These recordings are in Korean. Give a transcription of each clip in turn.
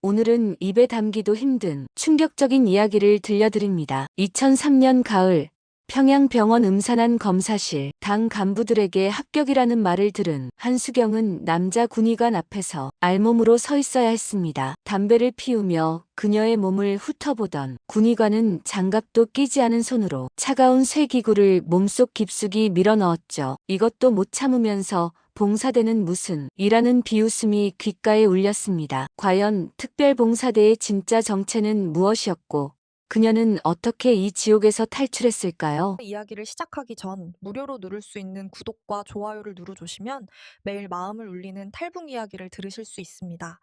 오늘은 입에 담기도 힘든 충격적인 이야기를 들려드립니다. 2003년 가을 평양병원 음산한 검사실 당 간부들에게 합격이라는 말을 들은 한수경은 남자 군의관 앞에서 알몸으로 서 있어야 했습니다. 담배를 피우며 그녀의 몸을 훑어보던 군의관은 장갑도 끼지 않은 손으로 차가운 쇠기구를 몸속 깊숙이 밀어넣었죠. 이것도 못 참으면서 봉사대는 무슨 이라는 비웃음이 귓가에 울렸습니다. 과연 특별봉사대의 진짜 정체는 무엇이었고 그녀는 어떻게 이 지옥에서 탈출했을까요? 이야기를 시작하기 전 무료로 누를 수 있는 구독과 좋아요를 누르주시면 매일 마음을 울리는 탈북 이야기를 들으실 수 있습니다.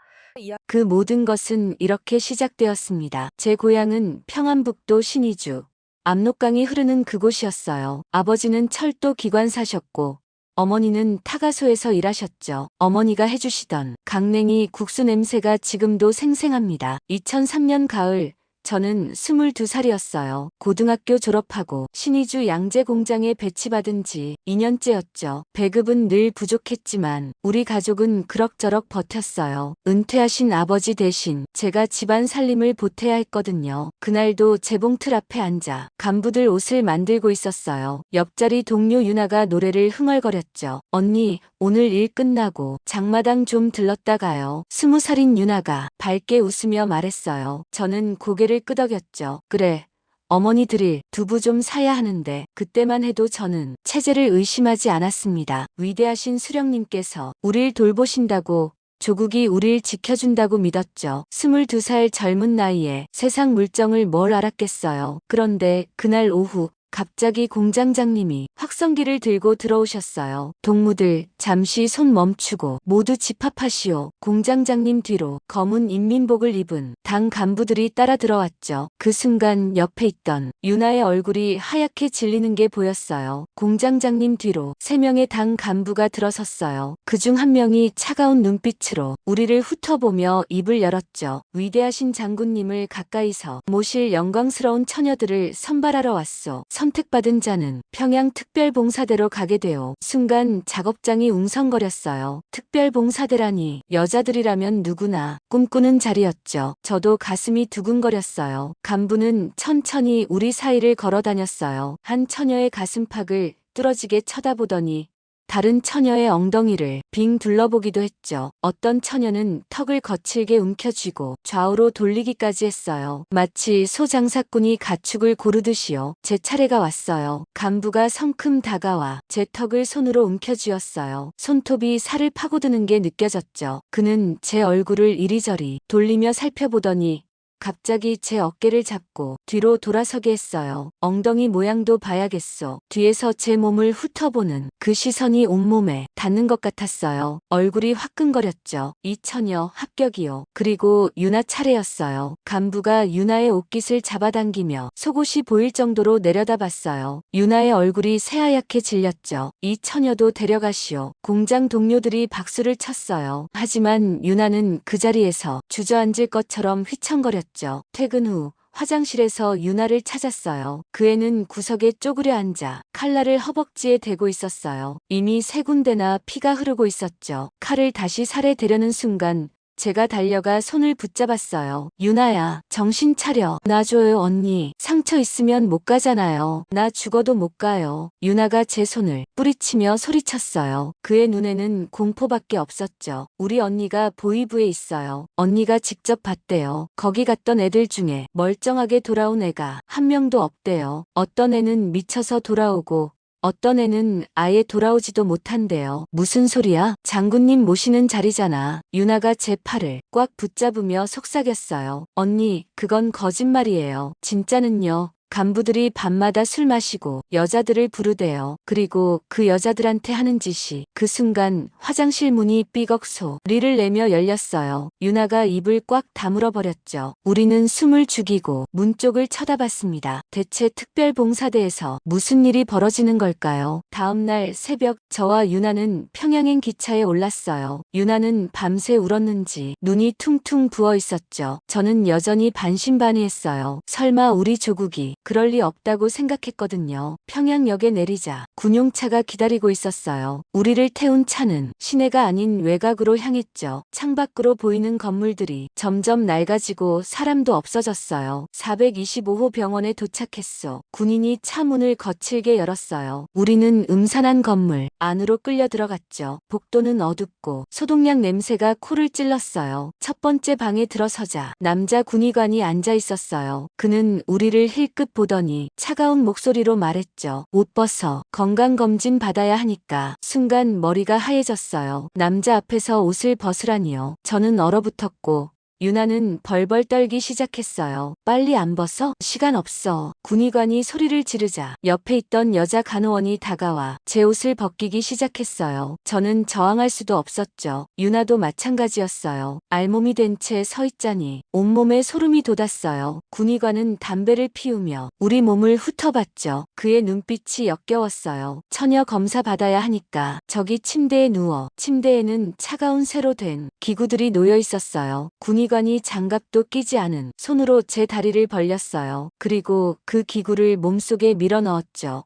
그 모든 것은 이렇게 시작되었습니다. 제 고향은 평안북도 신의주 압록강이 흐르는 그곳이었어요. 아버지는 철도 기관사셨고 어머니는 타가소에서 일하셨죠. 어머니가 해주시던 강냉이 국수 냄새가 지금도 생생합니다. 2003년 가을 저는 22살이었어요. 고등학교 졸업하고 신의주 양재 공장에 배치받은 지 2년째였죠. 배급은 늘 부족했지만 우리 가족은 그럭저럭 버텼어요. 은퇴하신 아버지 대신 제가 집안 살림을 보태야 했거든요. 그날도 재봉틀 앞에 앉아 간부들 옷을 만들고 있었어요. 옆자리 동료 유나가 노래를 흥얼거렸죠. 언니, 오늘 일 끝나고 장마당 좀 들렀다 가요. 20살인 유나가 밝게 웃으며 말했어요. 저는 고개를 끄덕였죠. 그래. 어머니 드릴 두부 좀 사야 하는데 그때만 해도 저는 체제를 의심하지 않았습니다. 위대하신 수령님께서 우릴 돌보신다고 조국이 우릴 지켜준다고 믿었죠. 22살 젊은 나이에 세상 물정을 뭘 알았겠어요. 그런데 그날 오후 갑자기 공장장님이 확성기를 들고 들어오셨어요. 동무들 잠시 손 멈추고 모두 집합하시오. 공장장님 뒤로 검은 인민복을 입은 당 간부들이 따라 들어왔죠. 그 순간 옆에 있던 유나의 얼굴이 하얗게 질리는 게 보였어요. 공장장님 뒤로 3명의 당 간부가 들어섰어요. 그중 한 명이 차가운 눈빛으로 우리를 훑어보며 입을 열었죠. 위대하신 장군님을 가까이서 모실 영광스러운 처녀들을 선발하러 왔소. 선택받은 자는 평양특별봉사대로 가게 되어 순간 작업장이 웅성거렸어요. 특별봉사대라니 여자들이라면 누구나 꿈꾸는 자리였죠. 저도 가슴이 두근거렸어요. 간부는 천천히 우리 사이를 걸어다녔어요. 한 처녀의 가슴팍을 뚫어지게 쳐다보더니 다른 처녀의 엉덩이를 빙 둘러보기도 했죠. 어떤 처녀는 턱을 거칠게 움켜쥐고 좌우로 돌리기까지 했어요. 마치 소장사꾼이 가축을 고르듯이요. 제 차례가 왔어요. 간부가 성큼 다가와 제 턱을 손으로 움켜쥐었어요. 손톱이 살을 파고드는 게 느껴졌죠. 그는 제 얼굴을 이리저리 돌리며 살펴보더니 갑자기 제 어깨를 잡고 뒤로 돌아서게 했어요. 엉덩이 모양도 봐야겠소. 뒤에서 제 몸을 훑어보는 그 시선이 온몸에 닿는 것 같았어요. 얼굴이 화끈거렸죠. 이 처녀 합격이요. 그리고 유나 차례였어요. 간부가 유나의 옷깃을 잡아당기며 속옷이 보일 정도로 내려다봤어요. 유나의 얼굴이 새하얗게 질렸죠. 이 처녀도 데려가시오. 공장 동료들이 박수를 쳤어요. 하지만 유나는 그 자리에서 주저앉을 것처럼 휘청거렸죠. 퇴근 후 화장실에서 유나를 찾았어요. 그 애는 구석에 쪼그려 앉아 칼날을 허벅지에 대고 있었어요. 이미 3군데나 피가 흐르고 있었죠. 칼을 다시 살에 대려는 순간 제가 달려가 손을 붙잡았어요. 유나야, 정신 차려. 나 줘요, 언니. 상처 있으면 못 가잖아요. 나 죽어도 못 가요. 유나가 제 손을 뿌리치며 소리쳤어요. 그의 눈에는 공포밖에 없었죠. 우리 언니가 보이부에 있어요. 언니가 직접 봤대요. 거기 갔던 애들 중에 멀쩡하게 돌아온 애가 한 명도 없대요. 어떤 애는 미쳐서 돌아오고 어떤 애는 아예 돌아오지도 못한대요. 무슨 소리야? 장군님 모시는 자리잖아. 유나가 제 팔을 꽉 붙잡으며 속삭였어요. 언니, 그건 거짓말이에요. 진짜는요. 간부들이 밤마다 술 마시고 여자들을 부르대요. 그리고 그 여자들한테 하는 짓이 그 순간 화장실 문이 삐걱 소리를 내며 열렸어요. 유나가 입을 꽉 다물어 버렸죠. 우리는 숨을 죽이고 문 쪽을 쳐다봤습니다. 대체 특별봉사대에서 무슨 일이 벌어지는 걸까요? 다음날 새벽 저와 유나는 평양행 기차에 올랐어요. 유나는 밤새 울었는지 눈이 퉁퉁 부어 있었죠. 저는 여전히 반신반의했어요. 설마 우리 조국이 그럴 리 없다고 생각했거든요. 평양역에 내리자 군용차가 기다리고 있었어요. 우리를 태운 차는 시내가 아닌 외곽으로 향했죠. 창밖으로 보이는 건물들이 점점 낡아지고 사람도 없어졌어요. 425호 병원에 도착했소. 군인이 차 문을 거칠게 열었어요. 우리는 음산한 건물 안으로 끌려 들어갔죠. 복도는 어둡고 소독약 냄새가 코를 찔렀어요. 첫 번째 방에 들어서자 남자 군의관이 앉아 있었어요. 그는 우리를 힐끗 보더니 차가운 목소리로 말했죠. 옷 벗어. 건강검진 받아야 하니까. 순간 머리가 하얘졌어요. 남자 앞에서 옷을 벗으라니요. 저는 얼어붙었고 유나는 벌벌 떨기 시작했어요. 빨리 안 벗어? 시간 없어. 군의관이 소리를 지르자 옆에 있던 여자 간호원이 다가와 제 옷을 벗기기 시작했어요. 저는 저항할 수도 없었죠. 유나도 마찬가지였어요. 알몸이 된 채 서 있자니 온몸에 소름이 돋았어요. 군의관은 담배를 피우며 우리 몸을 훑어봤죠. 그의 눈빛이 역겨웠어요. 처녀 검사 받아야 하니까. 저기 침대에 누워. 침대에는 차가운 쇠로 된 기구들이 놓여 있었어요. 군의관이 장갑도 끼지 않은 손으로 제 다리를 벌렸어요. 그리고 그 기구를 몸속에 밀어 넣었죠.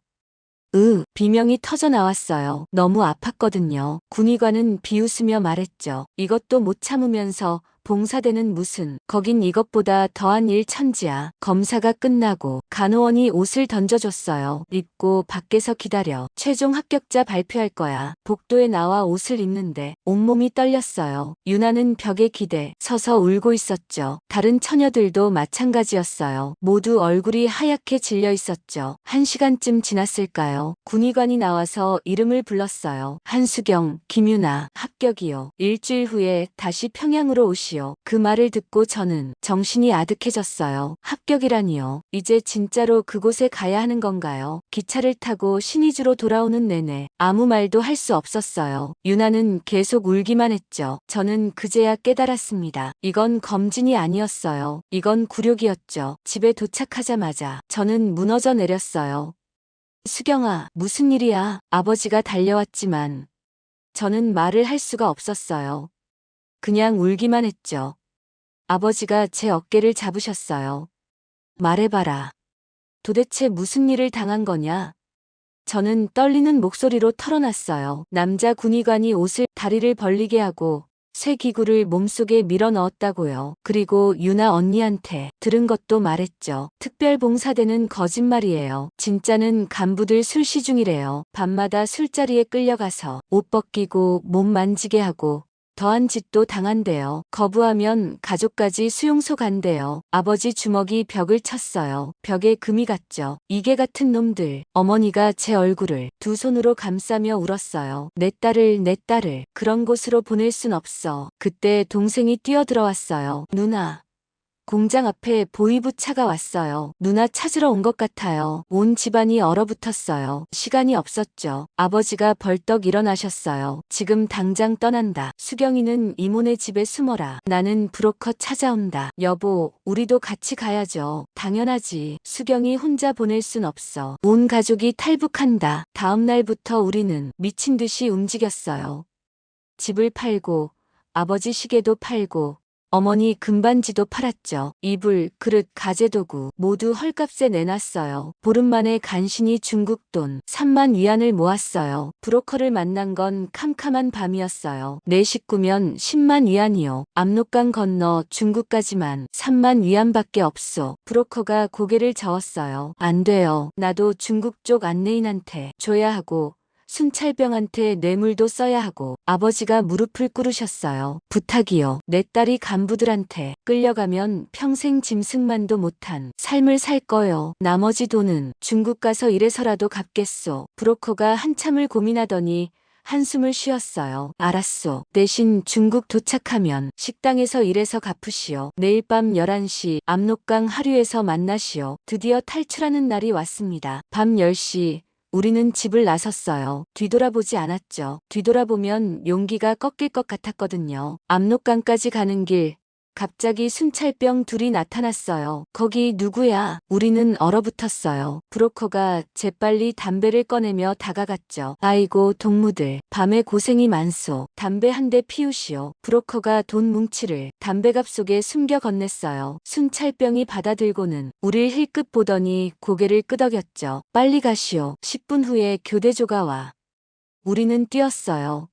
비명이 터져 나왔어요. 너무 아팠거든요. 군의관은 비웃으며 말했죠. 이것도 못 참으면서 봉사대는 무슨, 거긴 이것보다 더한 일 천지야. 검사가 끝나고 간호원이 옷을 던져줬어요. 입고 밖에서 기다려. 최종 합격자 발표할 거야. 복도에 나와 옷을 입는데 온몸이 떨렸어요. 유나는 벽에 기대 서서 울고 있었죠. 다른 처녀들도 마찬가지였어요. 모두 얼굴이 하얗게 질려 있었죠. 1시간쯤 지났을까요? 군의관이 나와서 이름을 불렀어요. 한수경, 김유나, 합격이요. 일주일 후에 다시 평양으로 오시오. 그 말을 듣고 저는 정신이 아득해졌어요. 합격이라니요. 이제 진짜로 그곳에 가야 하는 건가요? 기차를 타고 신의주로 돌아오는 내내 아무 말도 할 수 없었어요. 유나는 계속 울기만 했죠. 저는 그제야 깨달았습니다. 이건 검진이 아니었어요. 이건 굴욕이었죠. 집에 도착하자마자 저는 무너져 내렸어요. 수경아, 무슨 일이야? 아버지가 달려왔지만 저는 말을 할 수가 없었어요. 그냥 울기만 했죠. 아버지가 제 어깨를 잡으셨어요. 말해봐라. 도대체 무슨 일을 당한 거냐? 저는 떨리는 목소리로 털어놨어요. 남자 군의관이 옷을 다리를 벌리게 하고 쇠 기구를 몸속에 밀어 넣었다고요. 그리고 유나 언니한테 들은 것도 말했죠. 특별봉사대는 거짓말이에요. 진짜는 간부들 술시 중이래요. 밤마다 술자리에 끌려가서 옷 벗기고 몸 만지게 하고 더한 짓도 당한대요. 거부하면 가족까지 수용소 간대요. 아버지 주먹이 벽을 쳤어요. 벽에 금이 갔죠. 이게 같은 놈들. 어머니가 제 얼굴을 두 손으로 감싸며 울었어요. 내 딸을 그런 곳으로 보낼 순 없어. 그때 동생이 뛰어들어왔어요. 누나. 공장 앞에 보이부 차가 왔어요. 누나 찾으러 온 것 같아요. 온 집안이 얼어붙었어요. 시간이 없었죠. 아버지가 벌떡 일어나셨어요. 지금 당장 떠난다. 수경이는 이모네 집에 숨어라. 나는 브로커 찾아온다. 여보, 우리도 같이 가야죠. 당연하지. 수경이 혼자 보낼 순 없어. 온 가족이 탈북한다. 다음 날부터 우리는 미친 듯이 움직였어요. 집을 팔고 아버지 시계도 팔고 어머니 금반지도 팔았죠. 이불, 그릇, 가재도구 모두 헐값에 내놨어요. 보름 만에 간신히 중국 돈 3만 위안을 모았어요. 브로커를 만난 건 캄캄한 밤이었어요. 내 식구면 10만 위안이요. 압록강 건너 중국까지만 3만 위안밖에 없소. 브로커가 고개를 저었어요. 안 돼요. 나도 중국 쪽 안내인한테 줘야 하고 순찰병한테 뇌물도 써야 하고. 아버지가 무릎을 꿇으셨어요. 부탁이요. 내 딸이 간부들한테 끌려가면 평생 짐승만도 못한 삶을 살 거요. 나머지 돈은 중국 가서 일해서라도 갚겠소. 브로커가 한참을 고민하더니 한숨을 쉬었어요. 알았소. 대신 중국 도착하면 식당에서 일해서 갚으시오. 내일 밤 11시 압록강 하류에서 만나시오. 드디어 탈출하는 날이 왔습니다. 밤 10시 우리는 집을 나섰어요. 뒤돌아보지 않았죠. 뒤돌아보면 용기가 꺾일 것 같았거든요. 압록강까지 가는 길 갑자기 순찰병 둘이 나타났어요. 거기 누구야? 우리는 얼어붙었어요. 브로커가 재빨리 담배를 꺼내며 다가갔죠. 아이고 동무들, 밤에 고생이 많소. 담배 한 대 피우시오. 브로커가 돈 뭉치를 담배갑 속에 숨겨 건넸어요. 순찰병이 받아들고는 우릴 힐끗 보더니 고개를 끄덕였죠. 빨리 가시오. 10분 후에 교대조가 와. 우리는 뛰었어요.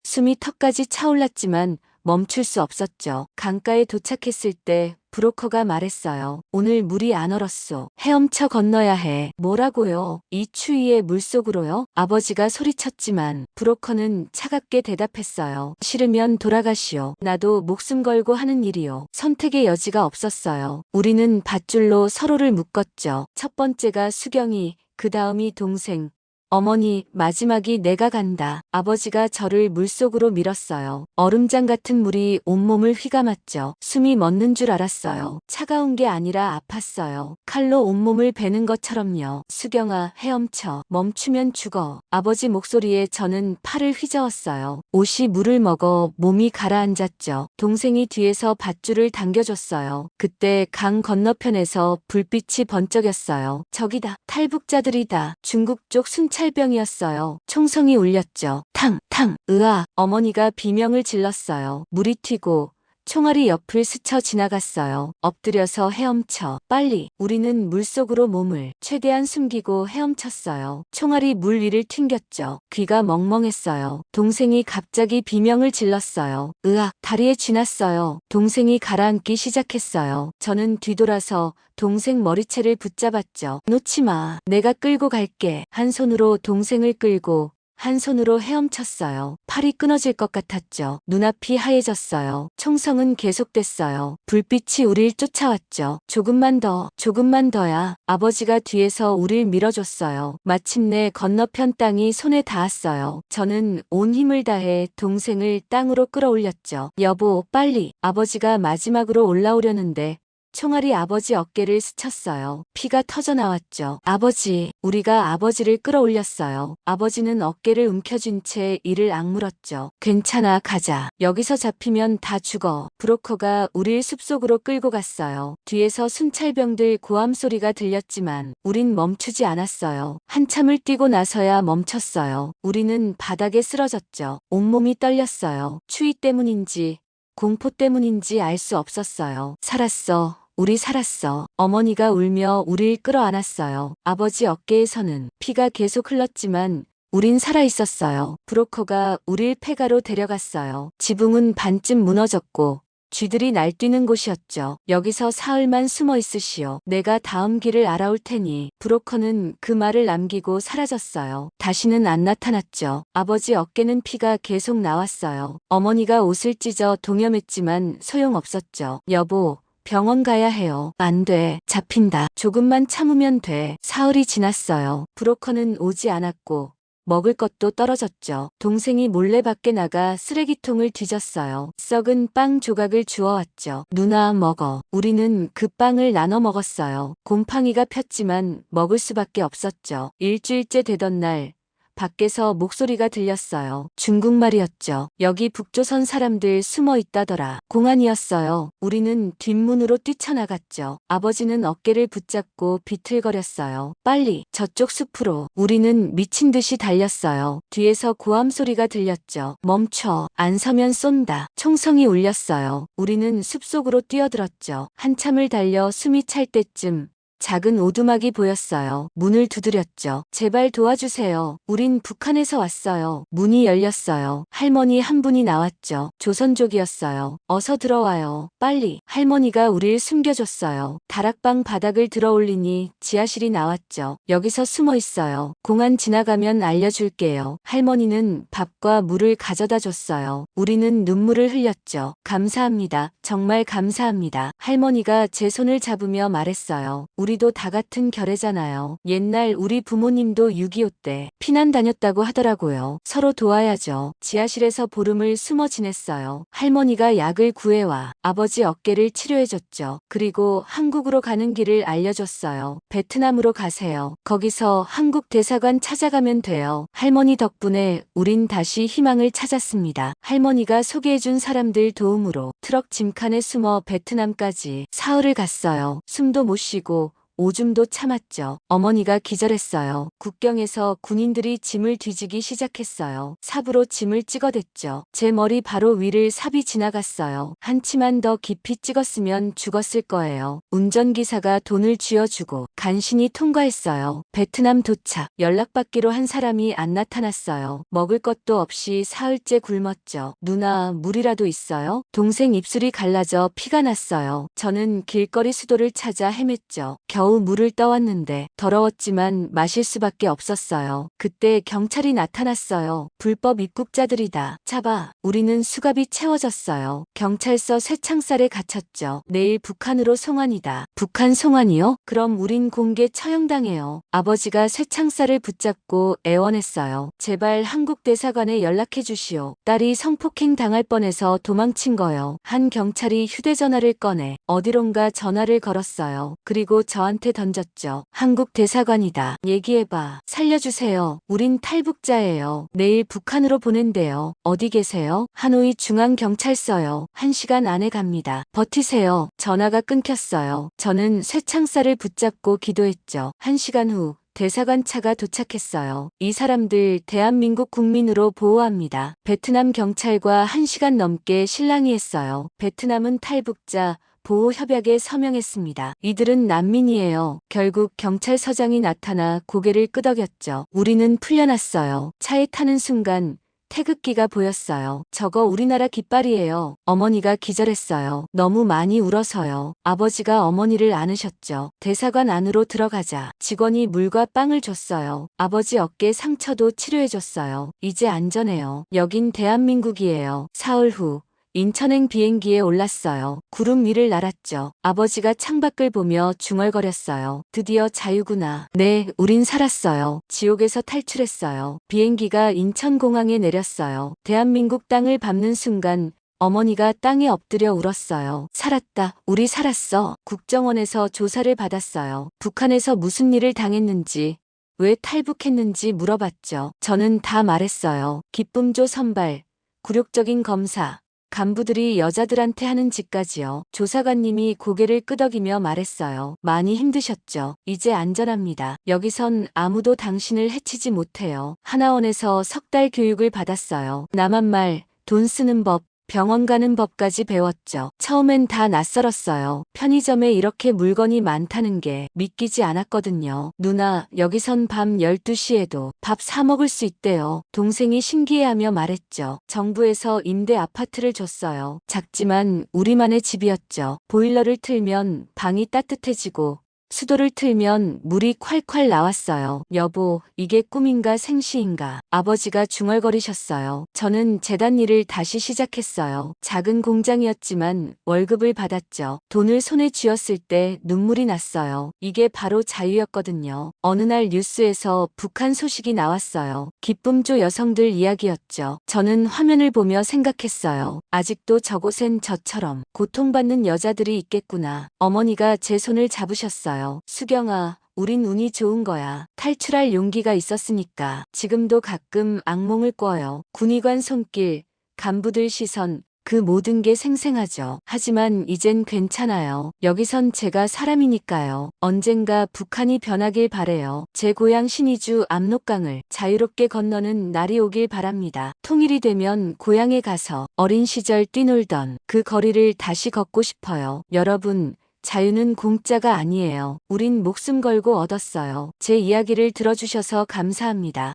숨이 턱까지 차올랐지만 멈출 수 없었죠. 강가에 도착했을 때 브로커가 말했어요. 오늘 물이 안 얼었소. 헤엄쳐 건너야 해. 뭐라고요? 이 추위에 물속으로요? 아버지가 소리쳤지만 브로커는 차갑게 대답했어요. 싫으면 돌아가시오. 나도 목숨 걸고 하는 일이요. 선택의 여지가 없었어요. 우리는 밧줄로 서로를 묶었죠. 첫 번째가 수경이, 그 다음이 동생. 어머니, 마지막이 내가 간다. 아버지가 저를 물속으로 밀었어요. 얼음장 같은 물이 온몸을 휘감았죠. 숨이 멎는 줄 알았어요. 차가운 게 아니라 아팠어요. 칼로 온몸을 베는 것처럼요. 수경아, 헤엄쳐. 멈추면 죽어. 아버지 목소리에 저는 팔을 휘저었어요. 옷이 물을 먹어 몸이 가라앉았죠. 동생이 뒤에서 밧줄을 당겨줬어요. 그때 강 건너편에서 불빛이 번쩍였어요. 저기다. 탈북자들이다. 중국 쪽 순찰병이었어요. 총성이 울렸죠. 탕, 탕, 으아. 어머니가 비명을 질렀어요. 물이 튀고 총알이 옆을 스쳐 지나갔어요. 엎드려서 헤엄쳐. 빨리. 우리는 물속으로 몸을 최대한 숨기고 헤엄쳤어요. 총알이 물 위를 튕겼죠. 귀가 멍멍했어요. 동생이 갑자기 비명을 질렀어요. 으악. 다리에 쥐났어요. 동생이 가라앉기 시작했어요. 저는 뒤돌아서 동생 머리채를 붙잡았죠. 놓지 마. 내가 끌고 갈게. 한 손으로 동생을 끌고 한 손으로 헤엄쳤어요. 팔이 끊어질 것 같았죠. 눈앞이 하얘졌어요. 총성은 계속됐어요. 불빛이 우릴 쫓아왔죠. 조금만 더, 조금만 더야. 아버지가 뒤에서 우릴 밀어줬어요. 마침내 건너편 땅이 손에 닿았어요. 저는 온 힘을 다해 동생을 땅으로 끌어올렸죠. 여보, 빨리. 아버지가 마지막으로 올라오려는데 총알이 아버지 어깨를 스쳤어요. 피가 터져나왔죠. 아버지, 우리가 아버지를 끌어올렸어요. 아버지는 어깨를 움켜쥔 채 이를 악물었죠. 괜찮아, 가자. 여기서 잡히면 다 죽어. 브로커가 우릴 숲속으로 끌고 갔어요. 뒤에서 순찰병들 고함 소리가 들렸지만 우린 멈추지 않았어요. 한참을 뛰고 나서야 멈췄어요. 우리는 바닥에 쓰러졌죠. 온몸이 떨렸어요. 추위 때문인지 공포 때문인지 알 수 없었어요. 살았어. 우리 살았어. 어머니가 울며 우릴 끌어안았어요. 아버지 어깨에서는 피가 계속 흘렀지만 우린 살아있었어요. 브로커가 우릴 폐가로 데려갔어요. 지붕은 반쯤 무너졌고 쥐들이 날뛰는 곳이었죠. 여기서 사흘만 숨어 있으시오. 내가 다음 길을 알아올 테니. 브로커는 그 말을 남기고 사라졌어요. 다시는 안 나타났죠. 아버지 어깨는 피가 계속 나왔어요. 어머니가 옷을 찢어 동염했지만 소용없었죠. 여보, 병원 가야 해요. 안 돼. 잡힌다. 조금만 참으면 돼. 사흘이 지났어요. 브로커는 오지 않았고 먹을 것도 떨어졌죠. 동생이 몰래 밖에 나가 쓰레기통을 뒤졌어요. 썩은 빵 조각을 주워왔죠. 누나 먹어. 우리는 그 빵을 나눠 먹었어요. 곰팡이가 폈지만 먹을 수밖에 없었죠. 일주일째 되던 날 밖에서 목소리가 들렸어요. 중국말이었죠. 여기 북조선 사람들 숨어 있다더라. 공안이었어요. 우리는 뒷문으로 뛰쳐나갔죠. 아버지는 어깨를 붙잡고 비틀거렸어요. 빨리 저쪽 숲으로. 우리는 미친 듯이 달렸어요. 뒤에서 고함 소리가 들렸죠. 멈춰. 안 서면 쏜다. 총성이 울렸어요. 우리는 숲속으로 뛰어들었죠. 한참을 달려 숨이 찰 때쯤 작은 오두막이 보였어요. 문을 두드렸죠. 제발 도와주세요. 우린 북한에서 왔어요. 문이 열렸어요. 할머니 한 분이 나왔죠. 조선족이었어요. 어서 들어와요. 빨리. 할머니가 우릴 숨겨줬어요. 다락방 바닥을 들어올리니 지하실이 나왔죠. 여기서 숨어 있어요. 공안 지나가면 알려줄게요. 할머니는 밥과 물을 가져다 줬어요. 우리는 눈물을 흘렸죠. 감사합니다. 정말 감사합니다. 할머니가 제 손을 잡으며 말했어요. 우리도 다 같은 결애잖아요. 옛날 우리 부모님도 6.25 때 피난 다녔다고 하더라고요. 서로 도와야죠. 지하실에서 보름을 숨어 지냈어요. 할머니가 약을 구해와 아버지 어깨를 치료해줬죠. 그리고 한국으로 가는 길을 알려줬어요. 베트남으로 가세요. 거기서 한국 대사관 찾아가면 돼요. 할머니 덕분에 우린 다시 희망을 찾았습니다. 할머니가 소개해준 사람들 도움으로 트럭 짐칸에 숨어 베트남까지 사흘을 갔어요. 숨도 못 쉬고 오줌도 참았죠. 어머니가 기절했어요. 국경에서 군인들이 짐을 뒤지기 시작했어요. 삽으로 짐을 찍어댔죠. 제 머리 바로 위를 삽이 지나갔어요. 한 치만 더 깊이 찍었으면 죽었을 거예요. 운전기사가 돈을 쥐어주고 간신히 통과했어요. 베트남 도착. 연락받기로 한 사람이 안 나타났어요. 먹을 것도 없이 사흘째 굶었죠. 누나, 물이라도 있어요? 동생 입술이 갈라져 피가 났어요. 저는 길거리 수도를 찾아 헤맸죠. 겨우 물을 떠왔는데 더러웠지만 마실 수밖에 없었어요. 그때 경찰이 나타났어요. 불법 입국자들이다. 잡아. 우리는 수갑이 채워졌어요. 경찰서 쇠창살에 갇혔죠. 내일 북한으로 송환이다. 북한 송환이요? 그럼 우린 공개 처형당해요. 아버지가 쇠창살을 붙잡고 애원했어요. 제발 한국 대사관에 연락해 주시오. 딸이 성폭행 당할 뻔해서 도망친 거요. 한 경찰이 휴대전화를 꺼내 어디론가 전화를 걸었어요. 그리고 저한테 던졌죠. 한국 대사관이다. 얘기해봐. 살려주세요. 우린 탈북자예요. 내일 북한으로 보낸대요. 어디 계세요? 하노이 중앙경찰서요. 1시간 안에 갑니다. 버티세요. 전화가 끊겼어요. 저는 쇠창살을 붙잡고 기도했죠. 1시간 후 대사관 차가 도착했어요. 이 사람들 대한민국 국민으로 보호합니다. 베트남 경찰과 1시간 넘게 실랑이했어요. 베트남은 탈북자 보호 협약에 서명했습니다. 이들은 난민이에요. 결국 경찰서장이 나타나 고개를 끄덕였죠. 우리는 풀려났어요. 차에 타는 순간 태극기가 보였어요. 저거 우리나라 깃발이에요. 어머니가 기절했어요. 너무 많이 울어서요. 아버지가 어머니를 안으셨죠. 대사관 안으로 들어가자 직원이 물과 빵을 줬어요. 아버지 어깨 상처도 치료해줬어요. 이제 안전해요. 여긴 대한민국이에요. 사흘 후 인천행 비행기에 올랐어요. 구름 위를 날았죠. 아버지가 창밖을 보며 중얼거렸어요. 드디어 자유구나. 네, 우린 살았어요. 지옥에서 탈출했어요. 비행기가 인천공항에 내렸어요. 대한민국 땅을 밟는 순간 어머니가 땅에 엎드려 울었어요. 살았다. 우리 살았어. 국정원에서 조사를 받았어요. 북한에서 무슨 일을 당했는지, 왜 탈북했는지 물어봤죠. 저는 다 말했어요. 기쁨조 선발, 굴욕적인 검사, 간부들이 여자들한테 하는 짓까지요. 조사관님이 고개를 끄덕이며 말했어요. 많이 힘드셨죠? 이제 안전합니다. 여기선 아무도 당신을 해치지 못해요. 하나원에서 3달 교육을 받았어요. 남한 말, 돈 쓰는 법, 병원 가는 법까지 배웠죠. 처음엔 다 낯설었어요. 편의점에 이렇게 물건이 많다는 게 믿기지 않았거든요. 누나, 여기선 밤 12시에도 밥 사 먹을 수 있대요. 동생이 신기해하며 말했죠. 정부에서 임대 아파트를 줬어요. 작지만 우리만의 집이었죠. 보일러를 틀면 방이 따뜻해지고 수도를 틀면 물이 콸콸 나왔어요. 여보, 이게 꿈인가 생시인가. 아버지가 중얼거리셨어요. 저는 재단 일을 다시 시작했어요. 작은 공장이었지만 월급을 받았죠. 돈을 손에 쥐었을 때 눈물이 났어요. 이게 바로 자유였거든요. 어느 날 뉴스에서 북한 소식이 나왔어요. 기쁨조 여성들 이야기였죠. 저는 화면을 보며 생각했어요. 아직도 저곳엔 저처럼 고통받는 여자들이 있겠구나. 어머니가 제 손을 잡으셨어요. 수경아, 우린 운이 좋은 거야. 탈출할 용기가 있었으니까. 지금도 가끔 악몽을 꿔요. 군의관 손길, 간부들 시선, 그 모든 게 생생하죠. 하지만 이젠 괜찮아요. 여기선 제가 사람이니까요. 언젠가 북한이 변하길 바래요. 제 고향 신의주 압록강을 자유롭게 건너는 날이 오길 바랍니다. 통일이 되면 고향에 가서 어린 시절 뛰놀던 그 거리를 다시 걷고 싶어요. 여러분, 자유는 공짜가 아니에요. 우린 목숨 걸고 얻었어요. 제 이야기를 들어주셔서 감사합니다.